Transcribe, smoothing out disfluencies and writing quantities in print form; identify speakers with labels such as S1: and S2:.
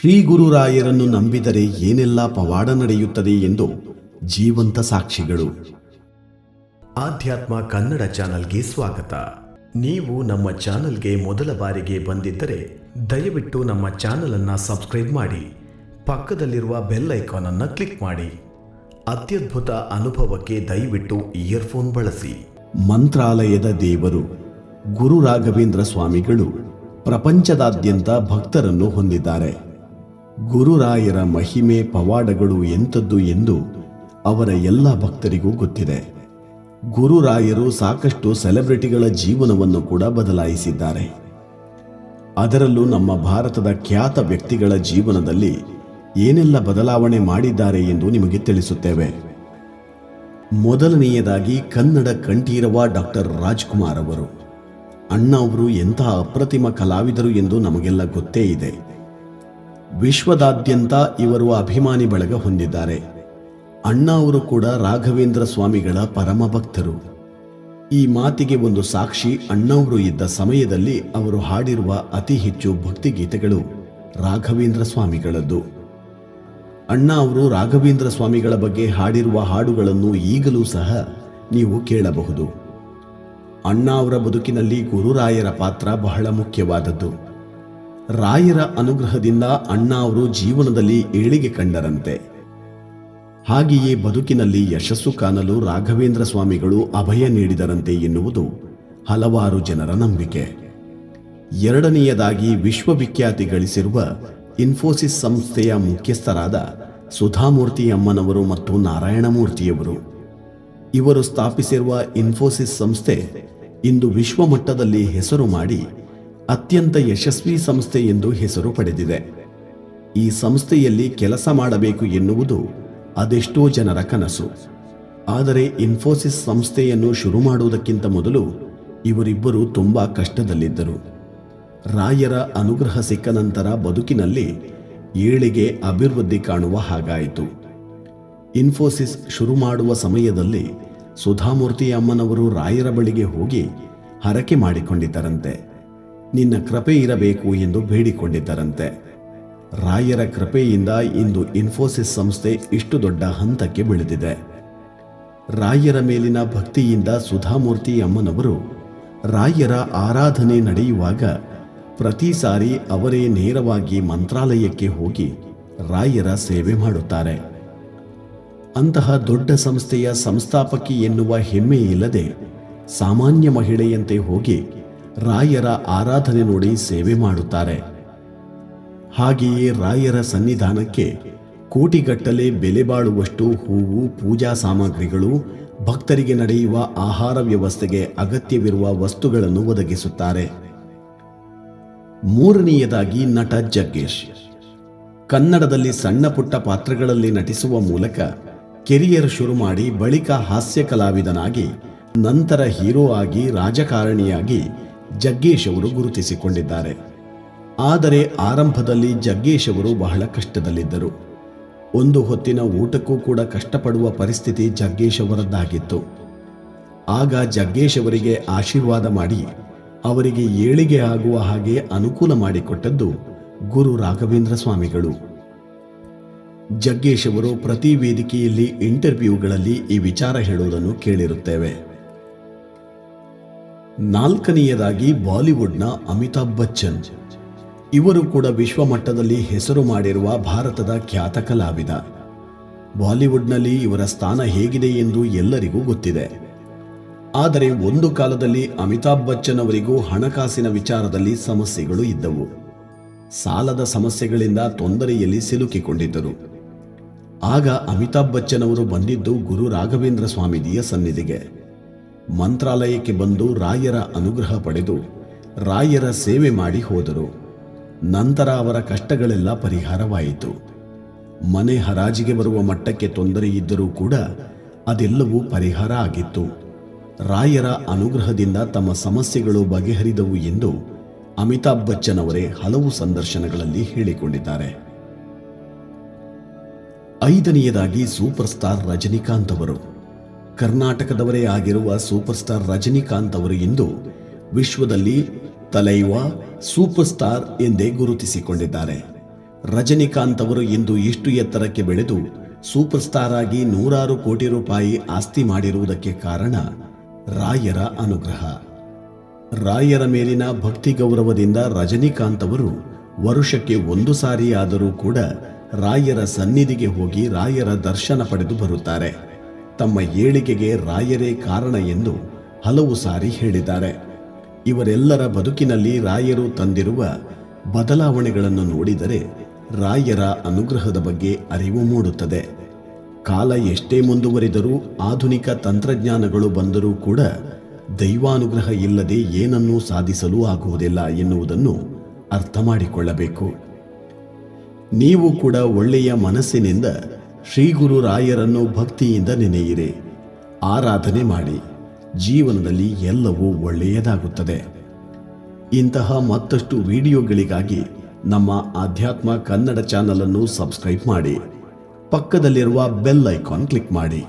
S1: ಶ್ರೀ ಗುರುರಾಯರನ್ನು ನಂಬಿದರೆ ಏನೆಲ್ಲ ಪವಾಡ ನಡೆಯುತ್ತದೆ ಎಂದು ಜೀವಂತ ಸಾಕ್ಷಿಗಳು.
S2: ಆಧ್ಯಾತ್ಮ ಕನ್ನಡ ಚಾನಲ್ಗೆ ಸ್ವಾಗತ. ನೀವು ನಮ್ಮ ಚಾನಲ್ಗೆ ಮೊದಲ ಬಾರಿಗೆ ಬಂದಿದ್ದರೆ ದಯವಿಟ್ಟು ನಮ್ಮ ಚಾನಲ್ ಅನ್ನು ಸಬ್ಸ್ಕ್ರೈಬ್ ಮಾಡಿ, ಪಕ್ಕದಲ್ಲಿರುವ ಬೆಲ್ ಐಕಾನ್ ಅನ್ನು ಕ್ಲಿಕ್ ಮಾಡಿ. ಅತ್ಯದ್ಭುತ ಅನುಭವಕ್ಕೆ ದಯವಿಟ್ಟು ಇಯರ್ಫೋನ್ ಬಳಸಿ.
S1: ಮಂತ್ರಾಲಯದ ದೇವರು ಗುರು ರಾಘವೇಂದ್ರ ಸ್ವಾಮಿಗಳು ಪ್ರಪಂಚದಾದ್ಯಂತ ಭಕ್ತರನ್ನು ಹೊಂದಿದ್ದಾರೆ. ಗುರುರಾಯರ ಮಹಿಮೆ ಪವಾಡಗಳು ಎಂಥದ್ದು ಎಂದು ಅವರ ಎಲ್ಲ ಭಕ್ತರಿಗೂ ಗೊತ್ತಿದೆ. ಗುರುರಾಯರು ಸಾಕಷ್ಟು ಸೆಲೆಬ್ರಿಟಿಗಳ ಜೀವನವನ್ನು ಕೂಡ ಬದಲಾಯಿಸಿದ್ದಾರೆ. ಅದರಲ್ಲೂ ನಮ್ಮ ಭಾರತದ ಖ್ಯಾತ ವ್ಯಕ್ತಿಗಳ ಜೀವನದಲ್ಲಿ ಏನೆಲ್ಲ ಬದಲಾವಣೆ ಮಾಡಿದ್ದಾರೆ ಎಂದು ನಿಮಗೆ ತಿಳಿಸುತ್ತೇವೆ. ಮೊದಲನೆಯದಾಗಿ ಕನ್ನಡ ಕಂಠೀರವ ಡಾಕ್ಟರ್ ರಾಜ್ಕುಮಾರ್ ಅವರು. ಅಣ್ಣ ಅವರು ಎಂತಹ ಅಪ್ರತಿಮ ಕಲಾವಿದರು ಎಂದು ನಮಗೆಲ್ಲ ಗೊತ್ತೇ ಇದೆ. ವಿಶ್ವದಾದ್ಯಂತ ಇವರು ಅಭಿಮಾನಿ ಬಳಗ ಹೊಂದಿದ್ದಾರೆ. ಅಣ್ಣ ಅವರು ಕೂಡ ರಾಘವೇಂದ್ರ ಸ್ವಾಮಿಗಳ ಪರಮ ಭಕ್ತರು. ಈ ಮಾತಿಗೆ ಒಂದು ಸಾಕ್ಷಿ, ಅಣ್ಣವರು ಇದ್ದ ಸಮಯದಲ್ಲಿ ಅವರು ಹಾಡಿರುವ ಅತಿ ಹೆಚ್ಚು ಭಕ್ತಿಗೀತೆಗಳು ರಾಘವೇಂದ್ರ ಸ್ವಾಮಿಗಳದ್ದು. ಅಣ್ಣ ಅವರು ರಾಘವೇಂದ್ರ ಸ್ವಾಮಿಗಳ ಬಗ್ಗೆ ಹಾಡಿರುವ ಹಾಡುಗಳನ್ನು ಈಗಲೂ ಸಹ ನೀವು ಕೇಳಬಹುದು. ಅಣ್ಣ ಅವರ ಬದುಕಿನಲ್ಲಿ ಗುರುರಾಯರ ಪಾತ್ರ ಬಹಳ ಮುಖ್ಯವಾದದ್ದು. ರಾಯರ ಅನುಗ್ರಹದಿಂದ ಅಣ್ಣ ಅವರು ಜೀವನದಲ್ಲಿ ಏಳಿಗೆ ಕಂಡರಂತೆ. ಹಾಗೆಯೇ ಬದುಕಿನಲ್ಲಿ ಯಶಸ್ಸು ಕಾಣಲು ರಾಘವೇಂದ್ರ ಸ್ವಾಮಿಗಳು ಅಭಯ ನೀಡಿದರಂತೆ ಎನ್ನುವುದು ಹಲವಾರು ಜನರ ನಂಬಿಕೆ. ಎರಡನೆಯದಾಗಿ ವಿಶ್ವವಿಖ್ಯಾತಿ ಗಳಿಸಿರುವ ಇನ್ಫೋಸಿಸ್ ಸಂಸ್ಥೆಯ ಮುಖ್ಯಸ್ಥರಾದ ಸುಧಾಮೂರ್ತಿ ಅಮ್ಮನವರು ಮತ್ತು ನಾರಾಯಣಮೂರ್ತಿಯವರು. ಇವರು ಸ್ಥಾಪಿಸಿರುವ ಇನ್ಫೋಸಿಸ್ ಸಂಸ್ಥೆ ಇಂದು ವಿಶ್ವಮಟ್ಟದಲ್ಲಿ ಹೆಸರು ಮಾಡಿ ಅತ್ಯಂತ ಯಶಸ್ವಿ ಸಂಸ್ಥೆ ಎಂದು ಹೆಸರು ಪಡೆದಿದೆ. ಈ ಸಂಸ್ಥೆಯಲ್ಲಿ ಕೆಲಸ ಮಾಡಬೇಕು ಎನ್ನುವುದು ಅದೆಷ್ಟೋ ಜನರ ಕನಸು. ಆದರೆ ಇನ್ಫೋಸಿಸ್ ಸಂಸ್ಥೆಯನ್ನು ಶುರು ಮಾಡುವುದಕ್ಕಿಂತ ಮೊದಲು ಇವರಿಬ್ಬರು ತುಂಬಾ ಕಷ್ಟದಲ್ಲಿದ್ದರು. ರಾಯರ ಅನುಗ್ರಹ ಸಿಕ್ಕ ನಂತರ ಬದುಕಿನಲ್ಲಿ ಏಳಿಗೆ ಅಭಿವೃದ್ಧಿ ಕಾಣುವ ಹಾಗಾಯಿತು. ಇನ್ಫೋಸಿಸ್ ಶುರು ಮಾಡುವ ಸಮಯದಲ್ಲಿ ಸುಧಾಮೂರ್ತಿ ಅಮ್ಮನವರು ರಾಯರ ಬಳಿಗೆ ಹೋಗಿ ಹರಕೆ ಮಾಡಿಕೊಂಡಿದ್ದರಂತೆ. ನಿನ್ನ ಕೃಪೆ ಇರಬೇಕು ಎಂದು ಬೇಡಿಕೊಂಡಿದ್ದರಂತೆ. ರಾಯರ ಕೃಪೆಯಿಂದ ಇಂದು ಇನ್ಫೋಸಿಸ್ ಸಂಸ್ಥೆ ಇಷ್ಟು ದೊಡ್ಡ ಹಂತಕ್ಕೆ ಬೆಳೆದಿದೆ. ರಾಯರ ಮೇಲಿನ ಭಕ್ತಿಯಿಂದ ಸುಧಾಮೂರ್ತಿ ಅಮ್ಮನವರು ರಾಯರ ಆರಾಧನೆ ನಡೆಯುವಾಗ ಪ್ರತಿ ಸಾರಿ ಅವರೇ ನೇರವಾಗಿ ಮಂತ್ರಾಲಯಕ್ಕೆ ಹೋಗಿ ರಾಯರ ಸೇವೆ ಮಾಡುತ್ತಾರೆ. ಅಂತಹ ದೊಡ್ಡ ಸಂಸ್ಥೆಯ ಸಂಸ್ಥಾಪಕಿ ಎನ್ನುವ ಹೆಮ್ಮೆ ಇಲ್ಲದೆ ಸಾಮಾನ್ಯ ಮಹಿಳೆಯಂತೆ ಹೋಗಿ ರಾಯರ ಆರಾಧನೆ ನೋಡಿ ಸೇವೆ ಮಾಡುತ್ತಾರೆ. ಹಾಗೆಯೇ ರಾಯರ ಸನ್ನಿಧಾನಕ್ಕೆ ಕೋಟಿಗಟ್ಟಲೆ ಬೆಲೆ ಬಾಳುವಷ್ಟು ಹೂವು, ಪೂಜಾ ಸಾಮಗ್ರಿಗಳು, ಭಕ್ತರಿಗೆ ನಡೆಯುವ ಆಹಾರ ವ್ಯವಸ್ಥೆಗೆ ಅಗತ್ಯವಿರುವ ವಸ್ತುಗಳನ್ನು ಒದಗಿಸುತ್ತಾರೆ. ಮೂರನೆಯದಾಗಿ ನಟ ಜಗ್ಗೇಶ್. ಕನ್ನಡದಲ್ಲಿ ಸಣ್ಣ ಪುಟ್ಟ ಪಾತ್ರಗಳಲ್ಲಿ ನಟಿಸುವ ಮೂಲಕ ಕೆರಿಯರ್ ಶುರು ಮಾಡಿ ಬಳಿಕ ಹಾಸ್ಯ ಕಲಾವಿದನಾಗಿ ನಂತರ ಹೀರೋ ಆಗಿ ರಾಜಕಾರಣಿಯಾಗಿ ಜಗ್ಗೇಶ್ ಅವರು ಗುರುತಿಸಿಕೊಂಡಿದ್ದಾರೆ. ಆದರೆ ಆರಂಭದಲ್ಲಿ ಜಗ್ಗೇಶ್ ಅವರು ಬಹಳ ಕಷ್ಟದಲ್ಲಿದ್ದರು. ಒಂದು ಹೊತ್ತಿನ ಊಟಕ್ಕೂ ಕೂಡ ಕಷ್ಟಪಡುವ ಪರಿಸ್ಥಿತಿ ಜಗ್ಗೇಶ್ ಅವರದ್ದಾಗಿತ್ತು. ಆಗ ಜಗ್ಗೇಶ್ ಅವರಿಗೆ ಆಶೀರ್ವಾದ ಮಾಡಿ ಅವರಿಗೆ ಏಳಿಗೆ ಆಗುವ ಹಾಗೆ ಅನುಕೂಲ ಮಾಡಿಕೊಟ್ಟದ್ದು ಗುರು ರಾಘವೇಂದ್ರ ಸ್ವಾಮಿಗಳು. ಜಗ್ಗೇಶ್ ಅವರು ಪ್ರತಿ ವೇದಿಕೆಯಲ್ಲಿ ಇಂಟರ್ವ್ಯೂಗಳಲ್ಲಿ ಈ ವಿಚಾರ ಹೇಳುವುದನ್ನು ಕೇಳಿರುತ್ತೇವೆ. ನಾಲ್ಕನೆಯದಾಗಿ ಬಾಲಿವುಡ್ನ ಅಮಿತಾಬ್ ಬಚ್ಚನ್. ಇವರು ಕೂಡ ವಿಶ್ವಮಟ್ಟದಲ್ಲಿ ಹೆಸರು ಮಾಡಿರುವ ಭಾರತದ ಖ್ಯಾತ ಕಲಾವಿದ. ಬಾಲಿವುಡ್ನಲ್ಲಿ ಇವರ ಸ್ಥಾನ ಹೇಗಿದೆ ಎಂದು ಎಲ್ಲರಿಗೂ ಗೊತ್ತಿದೆ. ಆದರೆ ಒಂದು ಕಾಲದಲ್ಲಿ ಅಮಿತಾಬ್ ಬಚ್ಚನ್ ಅವರಿಗೂ ಹಣಕಾಸಿನ ವಿಚಾರದಲ್ಲಿ ಸಮಸ್ಯೆಗಳು ಇದ್ದವು. ಸಾಲದ ಸಮಸ್ಯೆಗಳಿಂದ ತೊಂದರೆಯಲ್ಲಿ ಸಿಲುಕಿಕೊಂಡಿದ್ದರು. ಆಗ ಅಮಿತಾಬ್ ಬಚ್ಚನ್ ಅವರು ಬಂದಿದ್ದು ಗುರು ರಾಘವೇಂದ್ರ ಸ್ವಾಮೀಜಿಯ ಸನ್ನಿಧಿಗೆ. ಮಂತ್ರಾಲಯಕ್ಕೆ ಬಂದು ರಾಯರ ಅನುಗ್ರಹ ಪಡೆದು ರಾಯರ ಸೇವೆ ಮಾಡಿ ಹೋದರು. ನಂತರ ಅವರ ಕಷ್ಟಗಳೆಲ್ಲ ಪರಿಹಾರವಾಯಿತು. ಮನೆ ಹರಾಜಿಗೆ ಬರುವ ಮಟ್ಟಕ್ಕೆ ತೊಂದರೆ ಇದ್ದರೂ ಕೂಡ ಅದೆಲ್ಲವೂ ಪರಿಹಾರ ಆಗಿತ್ತು. ರಾಯರ ಅನುಗ್ರಹದಿಂದ ತಮ್ಮ ಸಮಸ್ಯೆಗಳು ಬಗೆಹರಿದವು ಎಂದು ಅಮಿತಾಬ್ ಬಚ್ಚನ್ ಅವರೇ ಹಲವು ಸಂದರ್ಶನಗಳಲ್ಲಿ ಹೇಳಿಕೊಂಡಿದ್ದಾರೆ. ಐದನೆಯದಾಗಿ ಸೂಪರ್ ಸ್ಟಾರ್ ರಜನಿಕಾಂತ್ ಅವರು. ಕರ್ನಾಟಕದವರೇ ಆಗಿರುವ ಸೂಪರ್ ಸ್ಟಾರ್ ರಜನಿಕಾಂತ್ ಅವರು ಇಂದು ವಿಶ್ವದಲ್ಲಿ ತಲೈವಾ ಸೂಪರ್ ಸ್ಟಾರ್ ಎಂದೇ ಗುರುತಿಸಿಕೊಂಡಿದ್ದಾರೆ. ರಜನಿಕಾಂತ್ ಅವರು ಇಂದು ಇಷ್ಟು ಎತ್ತರಕ್ಕೆ ಬೆಳೆದು ಸೂಪರ್ ಸ್ಟಾರ್ ಆಗಿ 100 ಕೋಟಿ ರೂಪಾಯಿ ಆಸ್ತಿ ಮಾಡಿರುವುದಕ್ಕೆ ಕಾರಣ ರಾಯರ ಅನುಗ್ರಹ. ರಾಯರ ಮೇಲಿನ ಭಕ್ತಿ ಗೌರವದಿಂದ ರಜನಿಕಾಂತ್ ಅವರು ವರ್ಷಕ್ಕೆ 1 ಸಾರಿ ಆದರೂ ಕೂಡ ರಾಯರ ಸನ್ನಿಧಿಗೆ ಹೋಗಿ ರಾಯರ ದರ್ಶನ ಪಡೆದು ಬರುತ್ತಾರೆ. ತಮ್ಮ ಏಳಿಗೆಗೆ ರಾಯರೇ ಕಾರಣ ಎಂದು ಹಲವು ಸಾರಿ ಹೇಳಿದ್ದಾರೆ. ಇವರೆಲ್ಲರ ಬದುಕಿನಲ್ಲಿ ರಾಯರು ತಂದಿರುವ ಬದಲಾವಣೆಗಳನ್ನು ನೋಡಿದರೆ ರಾಯರ ಅನುಗ್ರಹದ ಬಗ್ಗೆ ಅರಿವು ಮೂಡುತ್ತದೆ. ಕಾಲ ಎಷ್ಟೇ ಮುಂದುವರಿದರೂ, ಆಧುನಿಕ ತಂತ್ರಜ್ಞಾನಗಳು ಬಂದರೂ ಕೂಡ ದೈವಾನುಗ್ರಹ ಇಲ್ಲದೆ ಏನನ್ನೂ ಸಾಧಿಸಲು ಆಗುವುದಿಲ್ಲ ಎನ್ನುವುದನ್ನು ಅರ್ಥ ಮಾಡಿಕೊಳ್ಳಬೇಕು. ನೀವು ಕೂಡ ಒಳ್ಳೆಯ ಮನಸ್ಸಿನಿಂದ ಶ್ರೀ ಗುರು ರಾಯರನ್ನು ಭಕ್ತಿಯಿಂದ ನೆನೆಯಿರಿ, ಆರಾಧನೆ ಮಾಡಿ. ಜೀವನದಲ್ಲಿ ಎಲ್ಲವೂ ಒಳ್ಳೆಯದಾಗುತ್ತದೆ. ಇಂತಹ ಮತ್ತಷ್ಟು ವಿಡಿಯೋಗಳಿಗಾಗಿ ನಮ್ಮ ಆಧ್ಯಾತ್ಮ ಕನ್ನಡ ಚಾನಲ್ ಅನ್ನು ಸಬ್ಸ್ಕ್ರೈಬ್ ಮಾಡಿ, ಪಕ್ಕದಲ್ಲಿರುವ ಬೆಲ್ ಐಕಾನ್ ಕ್ಲಿಕ್ ಮಾಡಿ.